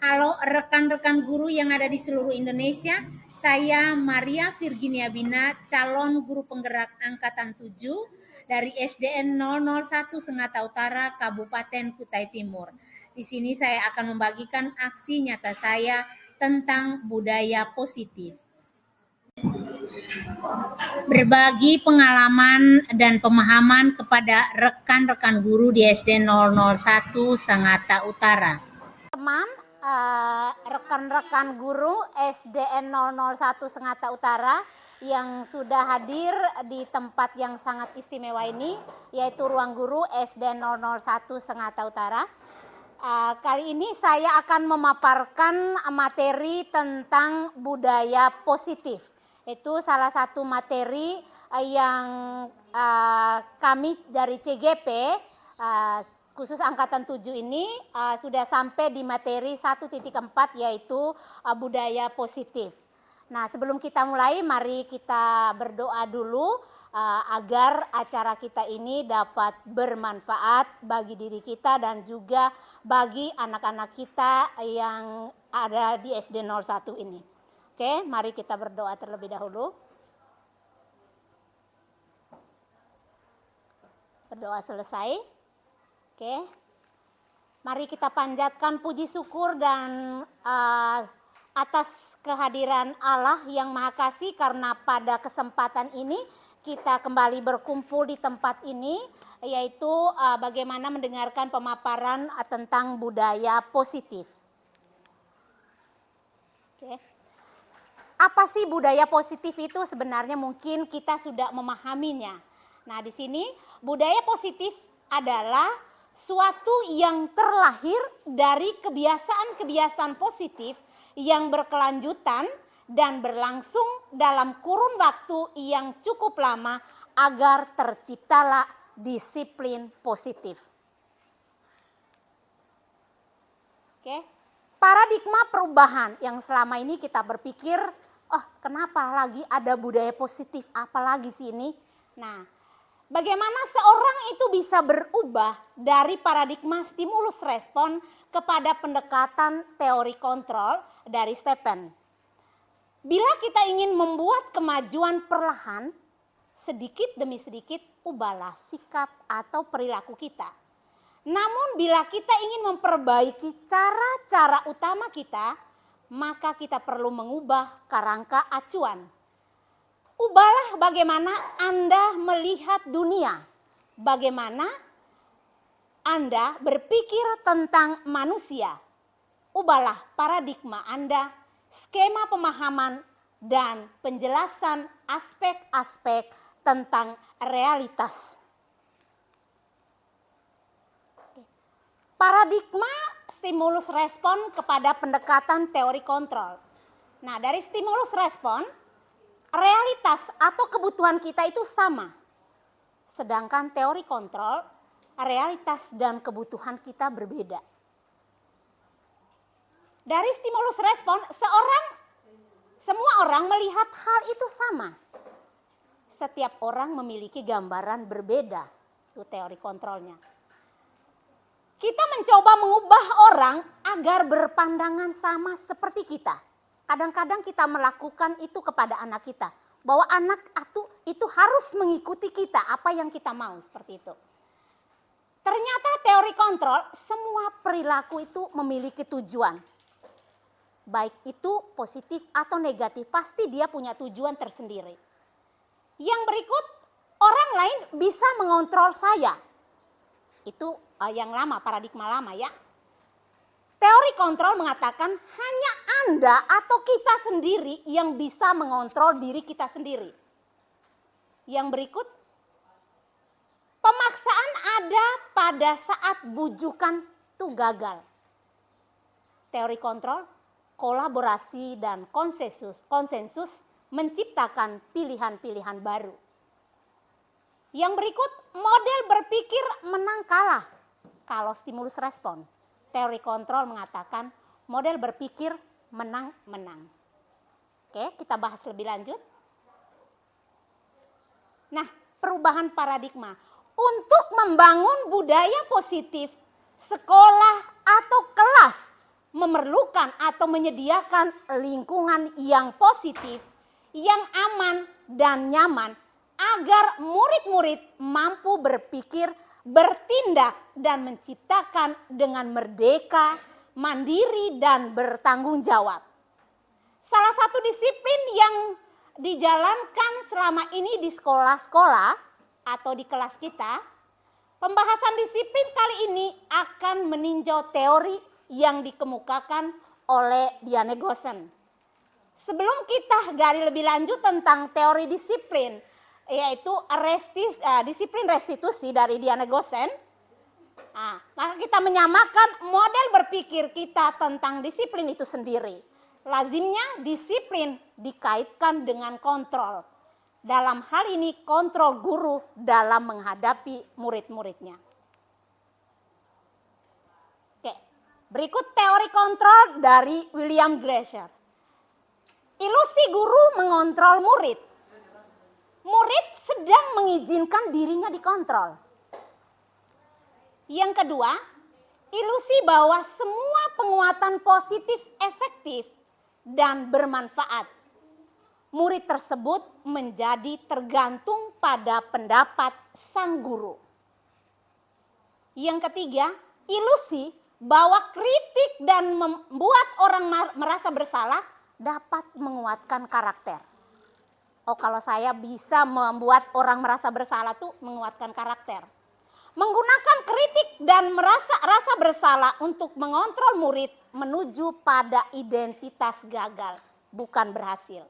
Halo rekan-rekan guru yang ada di seluruh Indonesia, saya Maria Virginia Bina, calon guru penggerak angkatan 7 dari SDN 001 Sengatau Utara, Kabupaten Kutai Timur. Di sini saya akan membagikan aksi nyata saya tentang budaya positif. Berbagi pengalaman dan pemahaman kepada rekan-rekan guru di SD 001 Sangatta Utara. Teman, rekan-rekan guru SDN 001 Sangatta Utara yang sudah hadir di tempat yang sangat istimewa ini, yaitu ruang guru SDN 001 Sangatta Utara. Kali ini saya akan memaparkan materi tentang budaya positif. Itu salah satu materi yang kami dari CGP khusus angkatan 7 ini sudah sampai di materi 1.4 yaitu budaya positif. Nah, sebelum kita mulai, mari kita berdoa dulu agar acara kita ini dapat bermanfaat bagi diri kita dan juga bagi anak-anak kita yang ada di SD 01 ini. Oke, mari kita berdoa terlebih dahulu. Berdoa selesai. Oke, mari kita panjatkan puji syukur dan atas kehadiran Allah yang Maha Kasih karena pada kesempatan ini kita kembali berkumpul di tempat ini, yaitu bagaimana mendengarkan pemaparan tentang budaya positif. Oke. Apa sih budaya positif itu? Sebenarnya mungkin kita sudah memahaminya. Nah, di sini budaya positif adalah suatu yang terlahir dari kebiasaan-kebiasaan positif yang berkelanjutan dan berlangsung dalam kurun waktu yang cukup lama agar terciptalah disiplin positif. Oke. Paradigma perubahan yang selama ini kita berpikir, oh kenapa lagi ada budaya positif, apalagi sih ini? Nah, bagaimana seorang itu bisa berubah dari paradigma stimulus respon kepada pendekatan teori kontrol dari Stephen. Bila kita ingin membuat kemajuan perlahan, sedikit demi sedikit ubahlah sikap atau perilaku kita. Namun bila kita ingin memperbaiki cara-cara utama kita, maka kita perlu mengubah kerangka acuan. Ubahlah bagaimana Anda melihat dunia, bagaimana Anda berpikir tentang manusia. Ubahlah paradigma Anda, skema pemahaman dan penjelasan aspek-aspek tentang realitas. Paradigma stimulus respon kepada pendekatan teori kontrol. Nah, dari stimulus respon, realitas atau kebutuhan kita itu sama. Sedangkan teori kontrol, realitas dan kebutuhan kita berbeda. Dari stimulus respon, semua orang melihat hal itu sama. Setiap orang memiliki gambaran berbeda. Itu teori kontrolnya. Kita mencoba mengubah orang agar berpandangan sama seperti kita. Kadang-kadang kita melakukan itu kepada anak kita. Bahwa anak itu harus mengikuti kita, apa yang kita mau, seperti itu. Ternyata teori kontrol, semua perilaku itu memiliki tujuan. Baik itu positif atau negatif, pasti dia punya tujuan tersendiri. Yang berikut, orang lain bisa mengontrol saya. Itu yang lama, paradigma lama ya. Teori kontrol mengatakan hanya Anda atau kita sendiri yang bisa mengontrol diri kita sendiri. Yang berikut, pemaksaan ada pada saat bujukan itu gagal. Teori kontrol, kolaborasi dan konsensus menciptakan pilihan-pilihan baru. Yang berikut, model berpikir menang kalah kalau stimulus respon. Teori kontrol mengatakan model berpikir menang-menang. Oke, kita bahas lebih lanjut. Nah, perubahan paradigma. Untuk membangun budaya positif, sekolah atau kelas memerlukan atau menyediakan lingkungan yang positif, yang aman dan nyaman agar murid-murid mampu berpikir, bertindak dan menciptakan dengan merdeka, mandiri dan bertanggung jawab. Salah satu disiplin yang dijalankan selama ini di sekolah-sekolah atau di kelas kita, pembahasan disiplin kali ini akan meninjau teori yang dikemukakan oleh Diane Goosen. Sebelum kita gali lebih lanjut tentang teori disiplin, yaitu disiplin restitusi dari Diane Goosen, maka kita menyamakan model berpikir kita tentang disiplin itu sendiri. Lazimnya disiplin dikaitkan dengan kontrol. Dalam hal ini kontrol guru dalam menghadapi murid-muridnya. Oke, berikut teori kontrol dari William Glasser. Ilusi guru mengontrol murid. Murid sedang mengizinkan dirinya dikontrol. Yang kedua, ilusi bahwa semua penguatan positif efektif dan bermanfaat. Murid tersebut menjadi tergantung pada pendapat sang guru. Yang ketiga, ilusi bahwa kritik dan membuat orang merasa bersalah dapat menguatkan karakter. Oh, kalau saya bisa membuat orang merasa bersalah tuh menguatkan karakter. Menggunakan kritik dan rasa bersalah untuk mengontrol murid menuju pada identitas gagal, bukan berhasil.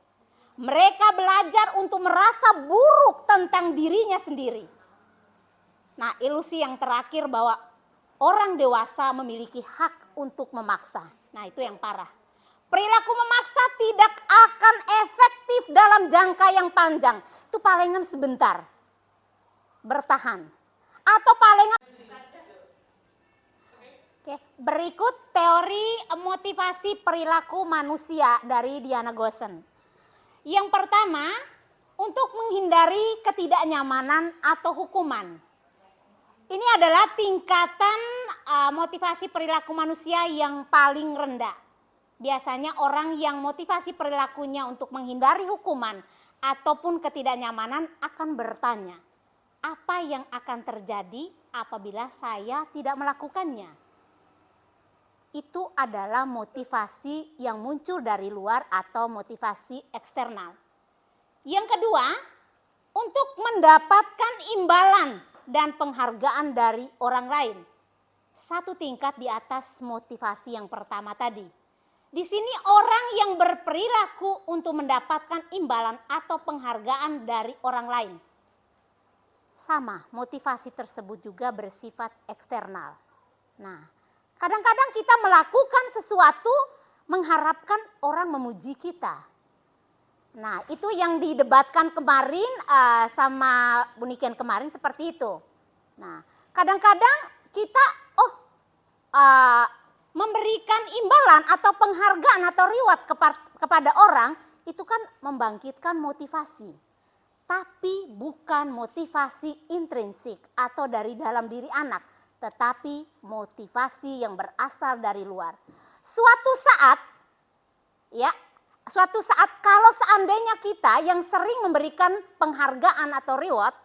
Mereka belajar untuk merasa buruk tentang dirinya sendiri. Nah, ilusi yang terakhir bahwa orang dewasa memiliki hak untuk memaksa. Nah, itu yang parah. Perilaku memaksa tidak akan efektif dalam jangka yang panjang. Itu palingan sebentar. Bertahan. Atau palingan. Oke, berikut teori motivasi perilaku manusia dari Diane Goosen. Yang pertama, untuk menghindari ketidaknyamanan atau hukuman. Ini adalah tingkatan motivasi perilaku manusia yang paling rendah. Biasanya orang yang motivasi perilakunya untuk menghindari hukuman ataupun ketidaknyamanan akan bertanya, apa yang akan terjadi apabila saya tidak melakukannya? Itu adalah motivasi yang muncul dari luar atau motivasi eksternal. Yang kedua, untuk mendapatkan imbalan dan penghargaan dari orang lain. Satu tingkat di atas motivasi yang pertama tadi. Di sini orang yang berperilaku untuk mendapatkan imbalan atau penghargaan dari orang lain. Sama, motivasi tersebut juga bersifat eksternal. Nah, kadang-kadang kita melakukan sesuatu mengharapkan orang memuji kita. Nah, itu yang didebatkan kemarin sama Bunikian kemarin seperti itu. Nah, kadang-kadang kita memberikan imbalan atau penghargaan atau reward kepada orang itu kan membangkitkan motivasi. Tapi bukan motivasi intrinsik atau dari dalam diri anak, tetapi motivasi yang berasal dari luar. Suatu saat kalau seandainya kita yang sering memberikan penghargaan atau reward,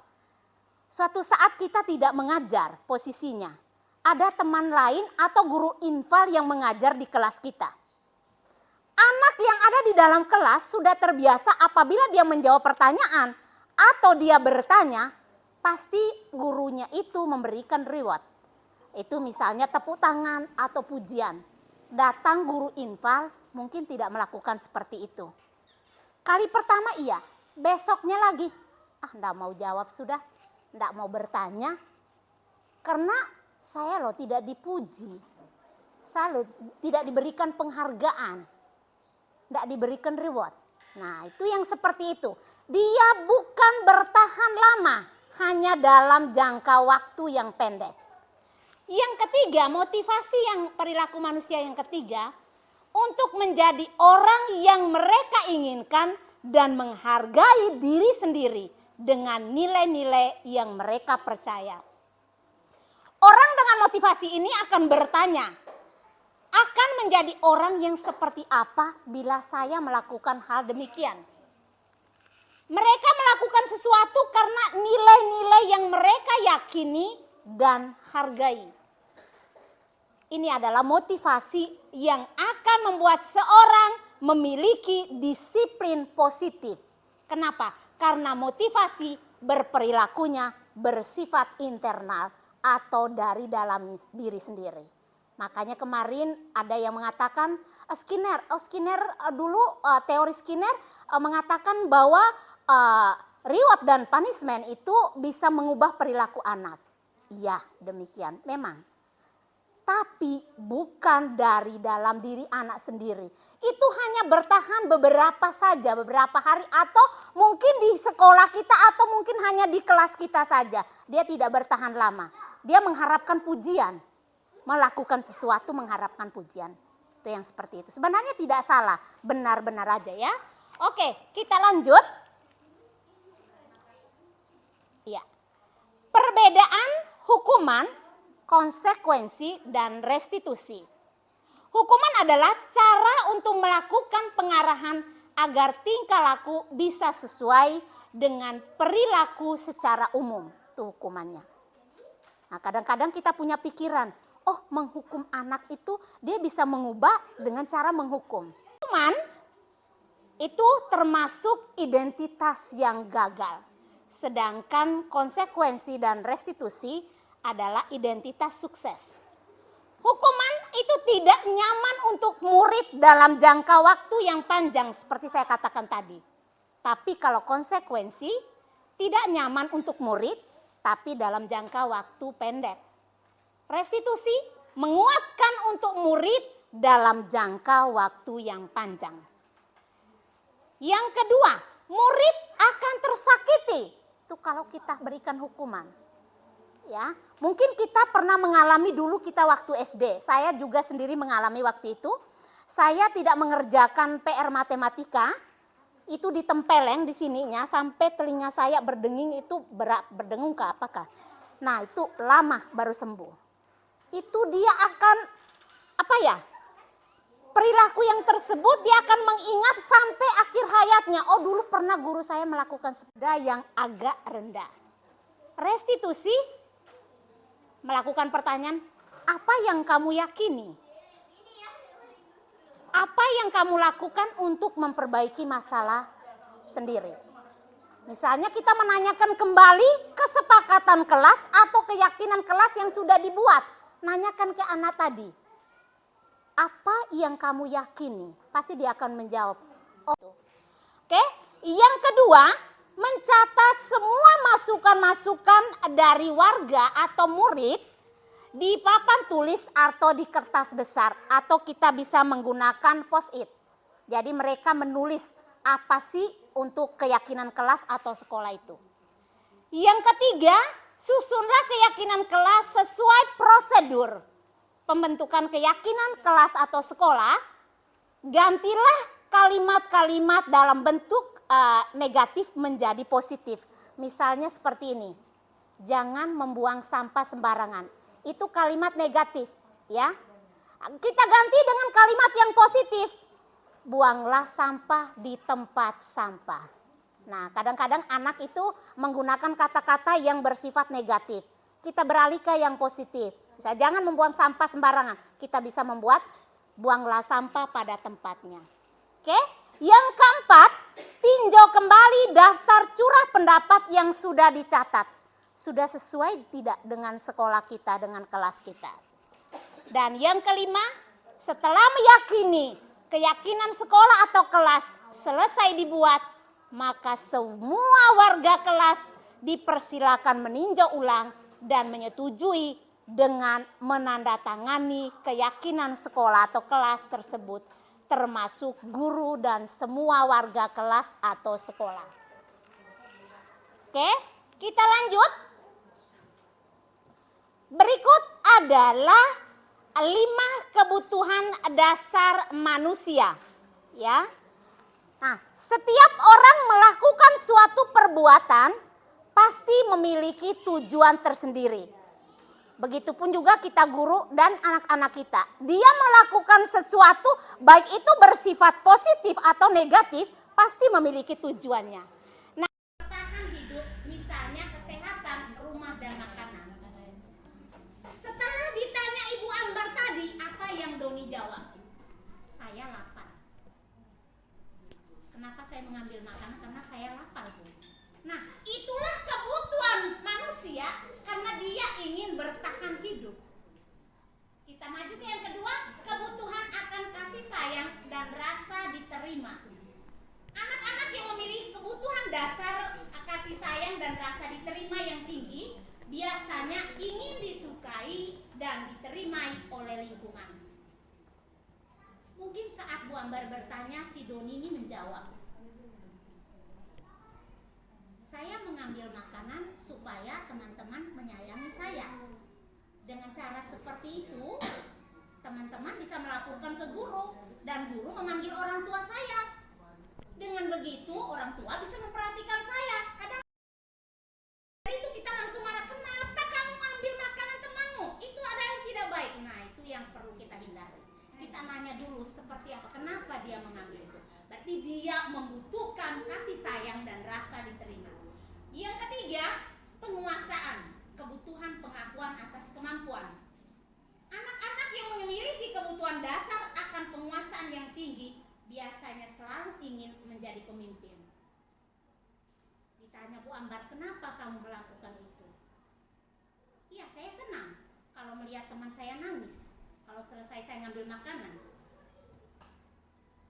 suatu saat kita tidak mengajar posisinya. Ada teman lain atau guru infal yang mengajar di kelas kita. Anak yang ada di dalam kelas sudah terbiasa apabila dia menjawab pertanyaan atau dia bertanya, pasti gurunya itu memberikan reward. Itu misalnya tepuk tangan atau pujian. Datang guru infal mungkin tidak melakukan seperti itu. Kali pertama iya, besoknya lagi. Enggak mau jawab sudah, enggak mau bertanya. Karena saya loh tidak dipuji. Saya loh tidak diberikan penghargaan. Enggak diberikan reward. Nah, itu yang seperti itu. Dia bukan bertahan lama, hanya dalam jangka waktu yang pendek. Yang ketiga, motivasi yang perilaku manusia yang ketiga, untuk menjadi orang yang mereka inginkan dan menghargai diri sendiri dengan nilai-nilai yang mereka percaya. Orang dengan motivasi ini akan bertanya, akan menjadi orang yang seperti apa bila saya melakukan hal demikian? Mereka melakukan sesuatu karena nilai-nilai yang mereka yakini dan hargai. Ini adalah motivasi yang akan membuat seorang memiliki disiplin positif. Kenapa? Karena motivasi berperilakunya bersifat internal atau dari dalam diri sendiri. Makanya kemarin ada yang mengatakan Skinner dulu teori Skinner mengatakan bahwa reward dan punishment itu bisa mengubah perilaku anak. Iya, demikian memang. Tapi bukan dari dalam diri anak sendiri. Itu hanya bertahan beberapa hari atau mungkin di sekolah kita atau mungkin hanya di kelas kita saja. Dia tidak bertahan lama. Dia mengharapkan pujian. Melakukan sesuatu mengharapkan pujian. Itu yang seperti itu. Sebenarnya tidak salah, benar-benar aja ya. Oke, kita lanjut. Ya. Perbedaan hukuman, konsekuensi, dan restitusi. Hukuman adalah cara untuk melakukan pengarahan agar tingkah laku bisa sesuai dengan perilaku secara umum. Itu hukumannya. Nah, kadang-kadang kita punya pikiran, oh, menghukum anak itu dia bisa mengubah dengan cara menghukum. Hukuman itu termasuk identitas yang gagal. Sedangkan konsekuensi dan restitusi adalah identitas sukses. Hukuman itu tidak nyaman untuk murid dalam jangka waktu yang panjang seperti saya katakan tadi. Tapi kalau konsekuensi tidak nyaman untuk murid tapi dalam jangka waktu pendek. Restitusi menguatkan untuk murid dalam jangka waktu yang panjang. Yang kedua, murid akan tersakiti. Itu kalau kita berikan hukuman. Ya, mungkin kita pernah mengalami dulu kita waktu SD. Saya juga sendiri mengalami waktu itu. Saya tidak mengerjakan PR matematika. Itu ditempeleng di sininya sampai telinga saya berdenging itu berdengung ke apakah. Nah, itu lama baru sembuh. Itu dia akan perilaku yang tersebut dia akan mengingat sampai akhir hayatnya. Oh, dulu pernah guru saya melakukan sepeda yang agak rendah. Restitusi melakukan pertanyaan, apa yang kamu yakini? Apa yang kamu lakukan untuk memperbaiki masalah sendiri? Misalnya kita menanyakan kembali kesepakatan kelas atau keyakinan kelas yang sudah dibuat. Nanyakan ke anak tadi, apa yang kamu yakini? Pasti dia akan menjawab. Oke, yang kedua, mencatat semua masukan-masukan dari warga atau murid di papan tulis atau di kertas besar, atau kita bisa menggunakan post-it. Jadi mereka menulis apa sih untuk keyakinan kelas atau sekolah itu. Yang ketiga, susunlah keyakinan kelas sesuai prosedur pembentukan keyakinan kelas atau sekolah. Gantilah kalimat-kalimat dalam bentuk negatif menjadi positif. Misalnya seperti ini, jangan membuang sampah sembarangan. Itu kalimat negatif, ya. Kita ganti dengan kalimat yang positif. Buanglah sampah di tempat sampah. Nah, kadang-kadang anak itu menggunakan kata-kata yang bersifat negatif. Kita beralih ke yang positif. Misalnya, jangan membuang sampah sembarangan. Kita bisa membuat buanglah sampah pada tempatnya. Oke? Yang keempat, tinjau kembali daftar curah pendapat yang sudah dicatat. Sudah sesuai tidak dengan sekolah kita, dengan kelas kita. Dan yang kelima, setelah meyakini keyakinan sekolah atau kelas selesai dibuat, maka semua warga kelas dipersilakan meninjau ulang dan menyetujui dengan menandatangani keyakinan sekolah atau kelas tersebut, termasuk guru dan semua warga kelas atau sekolah. Oke, kita lanjut. Berikut adalah 5 kebutuhan dasar manusia, ya. Nah, setiap orang melakukan suatu perbuatan pasti memiliki tujuan tersendiri. Begitupun juga kita guru dan anak-anak kita. Dia melakukan sesuatu, baik itu bersifat positif atau negatif, pasti memiliki tujuannya. Nah, bertahan hidup, misalnya kesehatan, rumah, dan makanan. Setelah ditanya Ibu Ambar tadi, apa yang Doni jawab? Saya lapar. Kenapa saya mengambil makanan? Karena saya lapar, Bu. Nah, itulah kebutuhan manusia karena dia ingin bertahan hidup. Kita maju ke yang kedua, kebutuhan akan kasih sayang dan rasa diterima. Anak-anak yang memiliki kebutuhan dasar kasih sayang dan rasa diterima yang tinggi, biasanya ingin disukai dan diterimai oleh lingkungan. Mungkin saat Bu Ambar bertanya, si Doni ini menjawab, saya mengambil makanan supaya teman-teman menyayangi saya. Dengan cara seperti itu, teman-teman bisa melaporkan ke guru dan guru memanggil orang tua saya. Dengan begitu, orang tua bisa memperhatikan saya. Kadang itu kita langsung marah, kenapa kamu ambil makanan temanmu? Itu ada yang tidak baik. Nah, itu yang perlu kita hindari. Kita nanya dulu seperti apa, kenapa dia mengambil itu. Berarti dia membutuhkan kasih sayang dan rasa diterima. Yang ketiga, penguasaan, kebutuhan pengakuan atas kemampuan. Anak-anak yang memiliki kebutuhan dasar akan penguasaan yang tinggi biasanya selalu ingin menjadi pemimpin. Ditanya Bu Ambar, kenapa kamu melakukan itu? Iya, saya senang kalau melihat teman saya nangis kalau selesai saya ngambil makanan.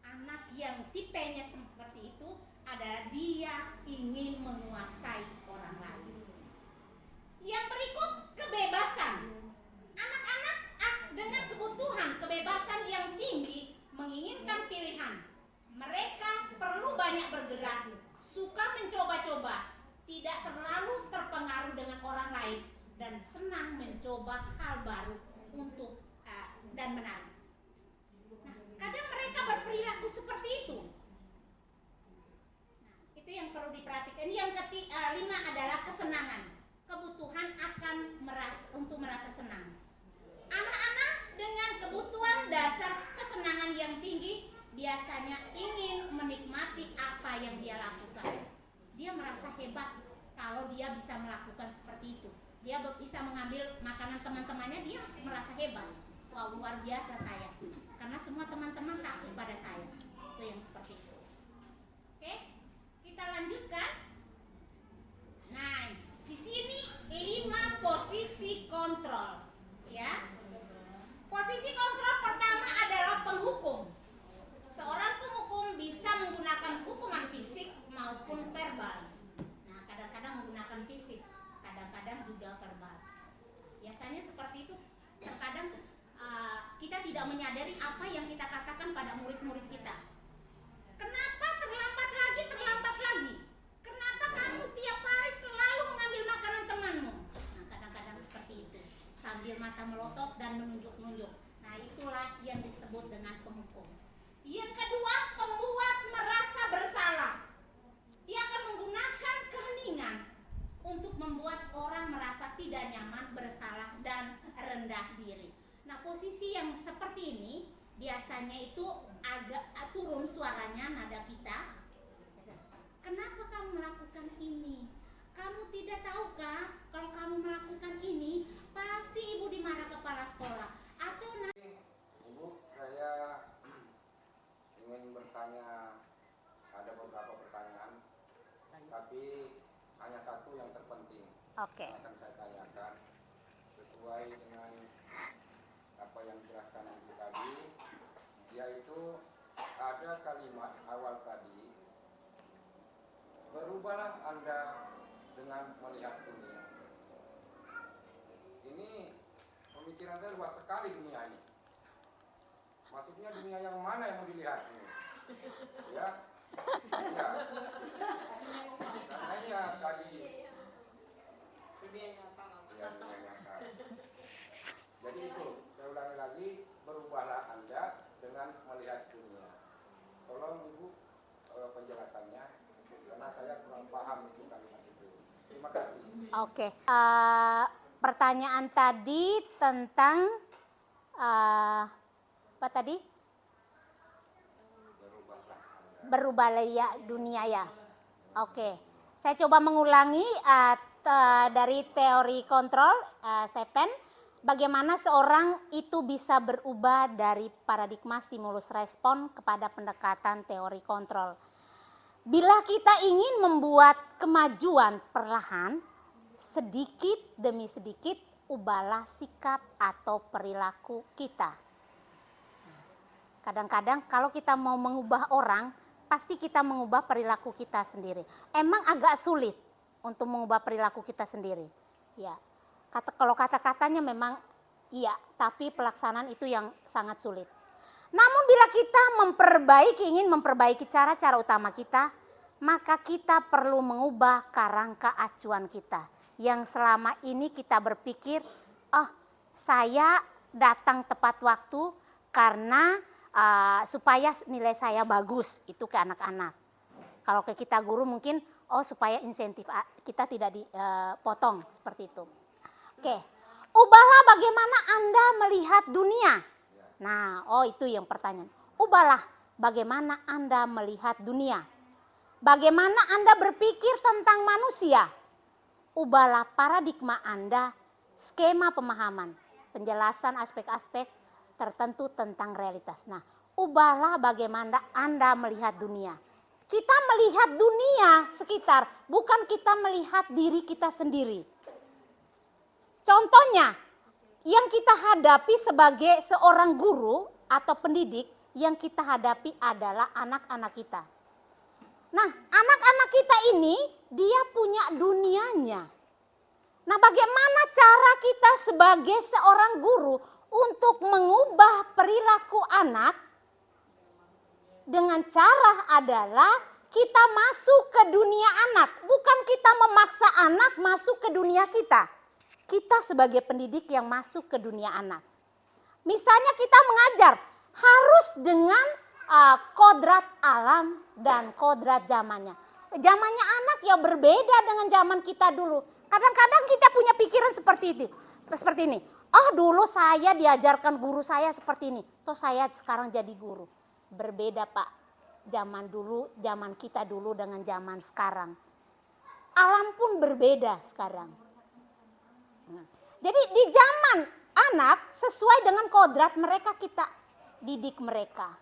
Anak yang tipenya seperti itu adalah dia ingin menguasai orang lain. Yang berikut, kebebasan. Anak-anak dengan kebutuhan kebebasan yang tinggi menginginkan pilihan. Mereka perlu banyak bergerak, suka mencoba-coba, tidak terlalu terpengaruh dengan orang lain, dan senang mencoba hal baru untuk dan menarik. Nah, kadang mereka berperilaku seperti itu. Nah, itu yang perlu diperhatikan. Yang kelima adalah kesenangan. Kebutuhan akan merasa senang. Anak-anak dengan kebutuhan dasar kesenangan yang tinggi biasanya ingin menikmati apa yang dia lakukan. Dia merasa hebat kalau dia bisa melakukan seperti itu. Dia bisa mengambil makanan teman-temannya, dia merasa hebat. Wah, luar biasa saya. Karena semua teman-teman takut pada saya. Itu yang seperti itu. Oke, kita lanjutkan. Nah, di sini 5 posisi kontrol, ya. Posisi kontrol pertama adalah penghukum. Seorang penghukum bisa menggunakan hukuman fisik maupun verbal. Nah, kadang-kadang menggunakan fisik, kadang-kadang juga verbal. Biasanya seperti itu. Terkadang kita tidak menyadari apa yang kita katakan pada murid-murid kita. Kenapa terlambat lagi? Kenapa kamu tiap hari selalu mengambil makanan temanmu? Nah, kadang-kadang seperti itu, sambil mata melotot dan menunjuk-nunjuk. Nah, itulah yang disebut dengan penghukum. Yang kedua, pembuat merasa bersalah. Dia akan menggunakan keheningan untuk membuat orang merasa tidak nyaman, bersalah, dan rendah diri. Nah, posisi yang seperti ini biasanya itu agak turun suaranya, nada kita. Kenapa kamu melakukan ini? Kamu tidak tahukah kalau kamu melakukan ini pasti ibu dimarah kepala sekolah atau Ibu, saya ingin bertanya, ada beberapa pertanyaan, tapi hanya satu yang terpenting. Oke. Akan saya tanyakan sesuai dengan apa yang dijelaskan Ibu tadi, yaitu ada kalimat awal tadi, berubahlah Anda dengan melihat dunia. Ini pemikiran saya luas sekali dunia ini. Maksudnya dunia yang mana yang mau dilihat ini? Ya, ya. Seandainya tadi dunia nyata. Ya, dunia nyata. Jadi itu, saya ulangi lagi, berubahlah Anda dengan melihat dunia. Tolong Ibu penjelasannya, karena saya kurang paham itu kalimat itu. Terima kasih. Oke. pertanyaan tadi tentang apa tadi? Berubahlah ya dunia ya. Oke, saya coba mengulangi dari teori kontrol Stephen, bagaimana seorang itu bisa berubah dari paradigma stimulus respon kepada pendekatan teori kontrol. Bila kita ingin membuat kemajuan perlahan, sedikit demi sedikit ubahlah sikap atau perilaku kita. Kadang-kadang kalau kita mau mengubah orang, pasti kita mengubah perilaku kita sendiri. Emang agak sulit untuk mengubah perilaku kita sendiri. Ya, kalau kata-katanya memang iya, tapi pelaksanaan itu yang sangat sulit. Namun bila kita ingin memperbaiki cara-cara utama kita, maka kita perlu mengubah kerangka acuan kita. Yang selama ini kita berpikir, oh saya datang tepat waktu karena supaya nilai saya bagus, itu ke anak-anak. Kalau ke kita guru mungkin, oh supaya insentif kita tidak dipotong, seperti itu. Oke, ubahlah bagaimana Anda melihat dunia. Nah, itu yang pertanyaan. Ubahlah bagaimana Anda melihat dunia. Bagaimana Anda berpikir tentang manusia. Ubahlah paradigma Anda, skema pemahaman, penjelasan aspek-aspek tertentu tentang realitas. Nah, ubahlah bagaimana Anda melihat dunia. Kita melihat dunia sekitar, bukan kita melihat diri kita sendiri. Contohnya, yang kita hadapi sebagai seorang guru atau pendidik, yang kita hadapi adalah anak-anak kita. Nah, anak-anak kita ini, dia punya dunianya. Nah, bagaimana cara kita sebagai seorang guru untuk mengubah perilaku anak? Dengan cara adalah kita masuk ke dunia anak, bukan kita memaksa anak masuk ke dunia kita. Kita sebagai pendidik yang masuk ke dunia anak. Misalnya kita mengajar harus dengan kodrat alam dan kodrat zamannya. Zamannya anak ya berbeda dengan zaman kita dulu. Kadang-kadang kita punya pikiran seperti itu, seperti ini. Oh dulu saya diajarkan guru saya seperti ini, toh saya sekarang jadi guru. Berbeda Pak, zaman dulu, zaman kita dulu dengan zaman sekarang. Alam pun berbeda sekarang. Jadi di zaman anak sesuai dengan kodrat mereka kita didik mereka.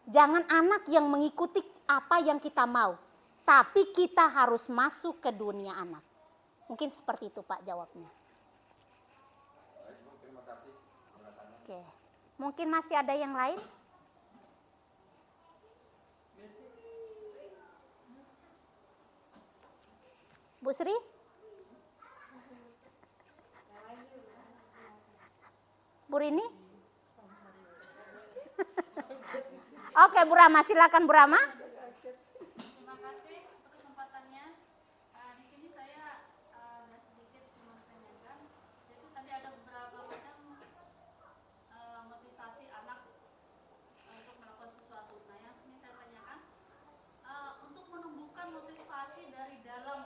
Jangan anak yang mengikuti apa yang kita mau, tapi kita harus masuk ke dunia anak. Mungkin seperti itu Pak jawabnya. Terima kasih penjelasannya. Oke, mungkin masih ada yang lain? Bu Sri? Bu Rini? Oke, Bu Rama, silakan Bu Rama. Terima kasih untuk kesempatannya. Di sini saya ada sedikit menanyakan, yaitu tadi ada beberapa macam motivasi anak untuk melakukan sesuatu. Nah, yang ingin saya tanyakan, untuk menumbuhkan motivasi dari dalam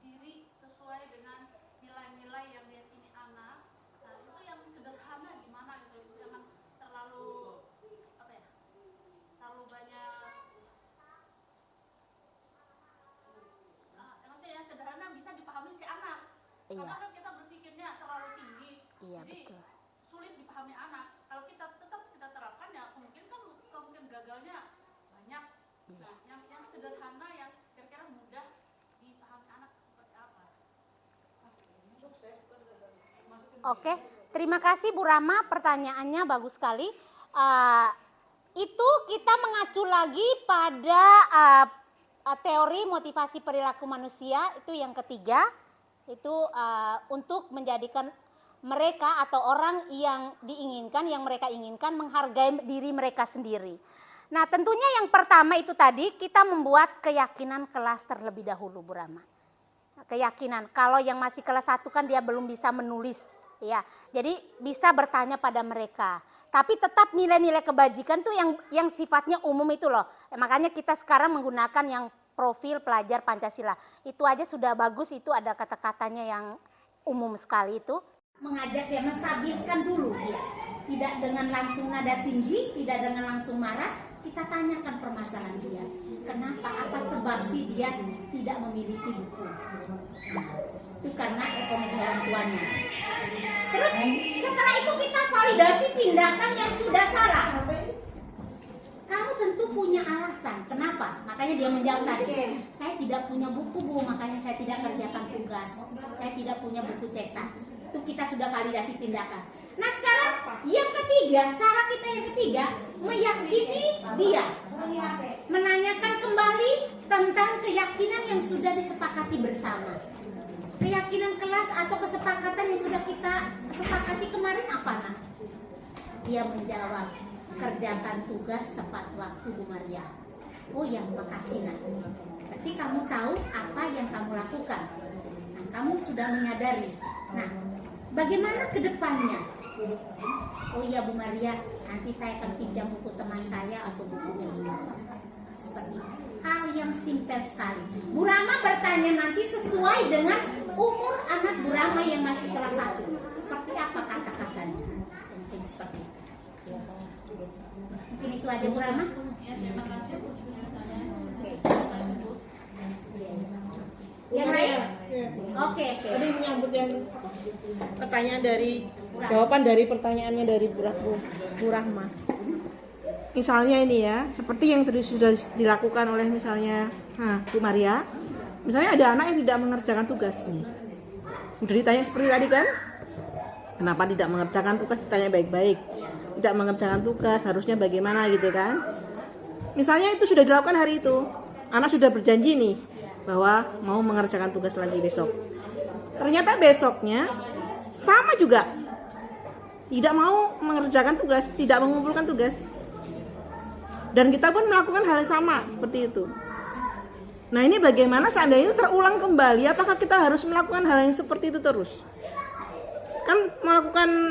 diri sesuai dengan nilai-nilai yang diyakini anak, nah itu yang sederhana gimana gitu, jangan terlalu terlalu banyak. Nanti yang sederhana bisa dipahami si anak. Iya. Karena kan kita berpikirnya terlalu tinggi, Iya, jadi betul. sulit dipahami anak. Kalau kita tetap kita terapkan ya kemungkinan gagalnya banyak. Iya. Nah, yang sederhana yang kira-kira mudah dipahami anak seperti apa? Oke, terima kasih Bu Rama, pertanyaannya bagus sekali. Itu kita mengacu lagi pada teori motivasi perilaku manusia, itu yang ketiga, itu untuk menjadikan mereka atau orang yang diinginkan, yang mereka inginkan menghargai diri mereka sendiri. Nah tentunya yang pertama itu tadi kita membuat keyakinan kelas terlebih dahulu Bu Rama. Keyakinan, kalau yang masih kelas 1 kan dia belum bisa menulis. Ya, jadi bisa bertanya pada mereka. Tapi tetap nilai-nilai kebajikan tuh yang sifatnya umum itu loh. Makanya kita sekarang menggunakan yang profil pelajar Pancasila. Itu aja sudah bagus, itu ada kata-katanya yang umum sekali itu. Mengajak dia, menstabilkan dulu dia. Tidak dengan langsung nada tinggi, tidak dengan langsung marah. Kita tanyakan permasalahan dia. Kenapa? Apa sebab sih dia tidak memiliki buku? Itu karena ekonomi orang tuanya. Terus setelah itu kita validasi tindakan yang sudah salah. Kamu tentu punya alasan. Kenapa? Makanya dia menjawab tadi. Saya tidak punya buku, Bu, makanya saya tidak kerjakan tugas. Saya tidak punya buku cetak. Itu kita sudah validasi tindakan. Nah sekarang yang ketiga, cara kita yang ketiga, meyakini dia. Menanyakan kembali tentang keyakinan yang sudah disepakati bersama. Keyakinan kelas atau kesepakatan yang sudah kita sepakati kemarin apa, Nak? Dia menjawab, kerjakan tugas tepat waktu, Bu Maria. Oh ya, makasih, Nak. Berarti kamu tahu apa yang kamu lakukan. Nah, kamu sudah menyadari. Nah, bagaimana ke depannya? Oh iya, Bu Maria, nanti saya akan pinjam buku teman saya atau bukunya Bu Rama. Seperti hal yang simpel sekali. Bu Rama bertanya nanti sesuai dengan umur anak Bu Rama yang masih kelas 1. Seperti apa kata-katanya? Mungkin seperti itu. Mungkin itu aja Bu Rama. Terima kasih Bu. Yang lain? Oke. Tadi menyambut yang pertanyaan dari jawaban dari pertanyaannya dari Bu Rahma. Misalnya ini ya, seperti yang tadi sudah dilakukan oleh misalnya Bu Maria. Misalnya ada anak yang tidak mengerjakan tugas nih. Sudah ditanya seperti tadi kan? Kenapa tidak mengerjakan tugas? Ditanya baik-baik. Tidak mengerjakan tugas, harusnya bagaimana gitu kan? Misalnya itu sudah dilakukan hari itu. Anak sudah berjanji nih bahwa mau mengerjakan tugas lagi besok. Ternyata besoknya sama juga. Tidak mau mengerjakan tugas, tidak mengumpulkan tugas. Dan kita pun melakukan hal yang sama seperti itu. Nah, ini bagaimana seandainya itu terulang kembali? Apakah kita harus melakukan hal yang seperti itu terus? Kan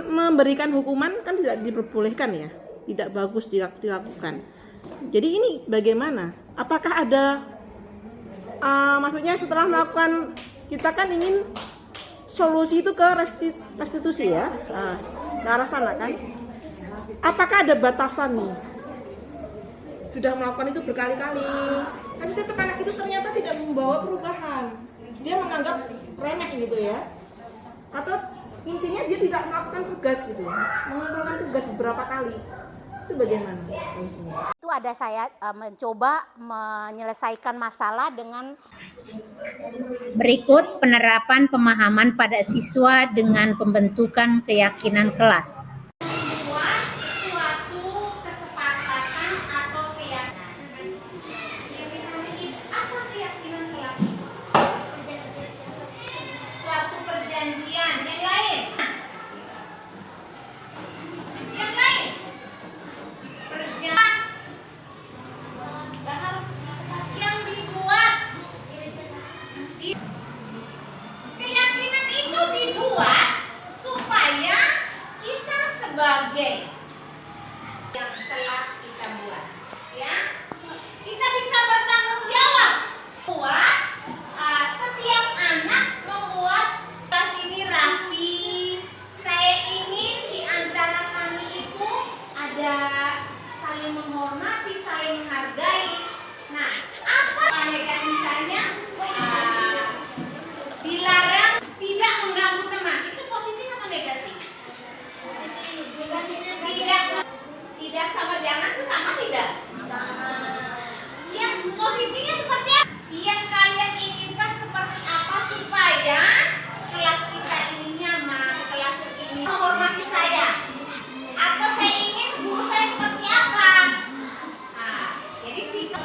memberikan hukuman kan tidak diperbolehkan ya. Tidak bagus dilakukan. Jadi ini bagaimana? Apakah ada maksudnya setelah melakukan, kita kan ingin solusi itu ke restitusi ya, ke arah sana kan? Apakah ada batasan nih? Sudah melakukan itu berkali-kali, tapi tetap anak itu ternyata tidak membawa perubahan. Dia menganggap remeh gitu ya, atau intinya dia tidak melakukan tugas gitu, mengumpulkan tugas beberapa kali. Itu bagaimana? Itu ada saya mencoba menyelesaikan masalah dengan berikut penerapan pemahaman pada siswa dengan pembentukan keyakinan kelas. Membuat suatu kesepakatan atau keyakinan. Apa keyakinan kelas? Suatu perjanjian. Yang lain? Yang dibuat keyakinan itu dibuat supaya kita sebagai yang telah kita buat, ya, kita bisa bertanggung jawab buat setiap anak membuat tas ini rapi. Saya ingin di antara kami itu ada saling menghormati, saling menghargai. Nah, apa negatifnya? Dilarang tidak mengganggu teman. Itu positif atau negatif? Tidak sama jangan itu sama tidak? Yang positifnya seperti apa? Yang kalian inginkan seperti apa supaya kelas kita ini nyaman, kelas ini menghormati saya? Atau saya ingin guru saya seperti apa? Nah, jadi sikap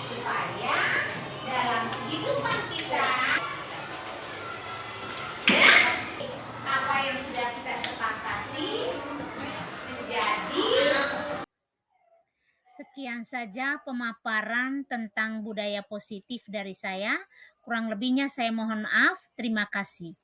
supaya dalam kehidupan kita ya, apa yang sudah kita sepakati menjadi. Sekian saja pemaparan tentang budaya positif dari saya. Kurang lebihnya saya mohon maaf. Terima kasih.